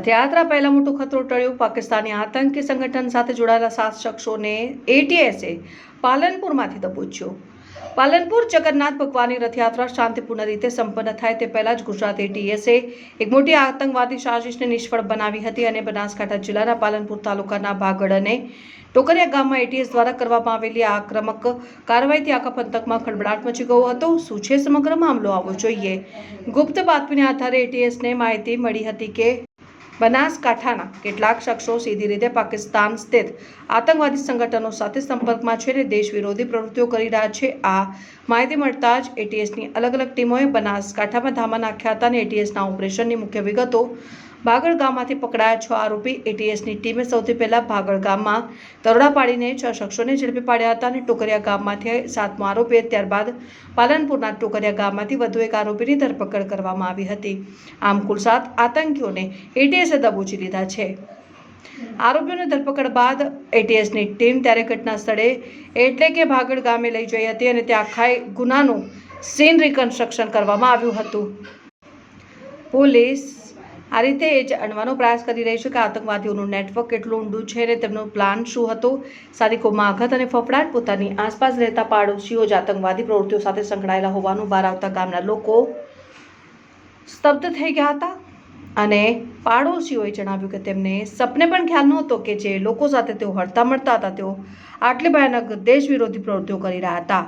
રથયાત્રા પહેલા મોટો ખતરો ટળ્યો। પાકિસ્તાની આતંકી સંગઠન સાથે જોડાયેલા 7 શખ્સોને એટીએસે પાલનપુરમાંથી દબોચ્યો। પાલનપુર જગન્નાથ ભગવાનની રથયાત્રા શાંતિપૂર્ણ રીતે સંપન્ન થાય તે પહેલા જ ગુજરાત એટીએસે એક મોટી આતંકવાદી સાજિશને નિષ્ફળ બનાવી હતી અને બનાસકાંઠા જિલ્લાના પાલનપુર તાલુકાના ભાગડ અને ટોકરિયા ગામમાં એટીએસ દ્વારા કરવામાં આવેલી આક્રમક કાર્યવાહીથી આખા પંથકમાં ખળભળાટ મચી ગયો હતો। શું છે સમગ્ર મામલો, આવો જોઈએ। ગુપ્ત બાતમીના આધારે એટીએસને માહિતી મળી હતી કે બનાસકાંઠાના કેટલાક શખ્સો સીધી રીતે પાકિસ્તાન સ્થિત આતંકવાદી સંગઠનો સાથે સંપર્કમાં છે અને દેશ વિરોધી પ્રવૃત્તિઓ કરી રહ્યા છે। આ માહિતી મળતા જ એટીએસની અલગ અલગ ટીમોએ બનાસકાંઠામાં ધામા નાખ્યા હતા અને એટીએસના ઓપરેશનની મુખ્ય વિગતો ભાગડ ગામમાંથી પકડાયા 6 આરોપી। એટીએસની ટીમે સૌથી પહેલા ભાગડ ગામમાં દરોડા પાડીને 6 શખ્સોને ઝડપી પાડ્યા હતા અને ટોકરિયા ગામમાંથી 7મો આરોપી, ત્યારબાદ પાલનપુરના ટોકરિયા ગામમાંથી વધુ એક આરોપીની ધરપકડ કરવામાં આવી હતી। આમ કુલ 7 આતંકીઓને એટીએસે દબોચી લીધા છે। આરોપીઓની ધરપકડ બાદ એટીએસની ટીમ ત્યારે ઘટના સ્થળે એટલે કે ભાગડ ગામે લઈ જઈ હતી અને ત્યાં આખા ગુનાનું સીન રિકન્સ્ટ્રક્શન કરવામાં આવ્યું હતું। પોલીસ આ રીતે એ જાણવાનો પ્રયાસ કરી રહી છે કે આતંકવાદીઓનું નેટવર્ક કેટલું ઊંડું છે અને તેમનો પ્લાન શું હતો। સ્થાનિકોમાં આઘાત અને ફફડાટ, પોતાની આસપાસ રહેતા પાડોશીઓ જ આતંકવાદી પ્રવૃત્તિઓ સાથે સંકળાયેલા હોવાનું બહાર આવતા ગામના લોકો સ્તબ્ધ થઈ ગયા હતા અને પાડોશીઓએ જણાવ્યું કે તેમને સપને પણ ખ્યાલ નહોતો કે જે લોકો સાથે તેઓ હળતા મળતા હતા તેઓ આટલી ભયાનક દેશ વિરોધી પ્રવૃત્તિઓ કરી રહ્યા હતા।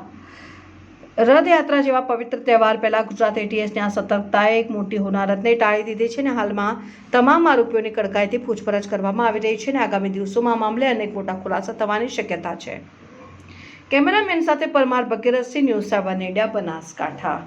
રથયાત્રા જેવા પવિત્ર તહેવાર પહેલા ગુજરાત એટીએસની આ સતર્કતાએ એક મોટી હોનારતને ટાળી દીધી છે અને હાલમાં તમામ આરોપીઓની કડકાઈથી પૂછપરછ કરવામાં આવી રહી છે અને આગામી દિવસોમાં આ મામલે અનેક મોટા ખુલાસા થવાની શક્યતા છે। કેમેરામેન સાથે પરમાર બગીરસિંહ, ન્યૂઝ 7 ઇન્ડિયા, બનાસકાંઠા।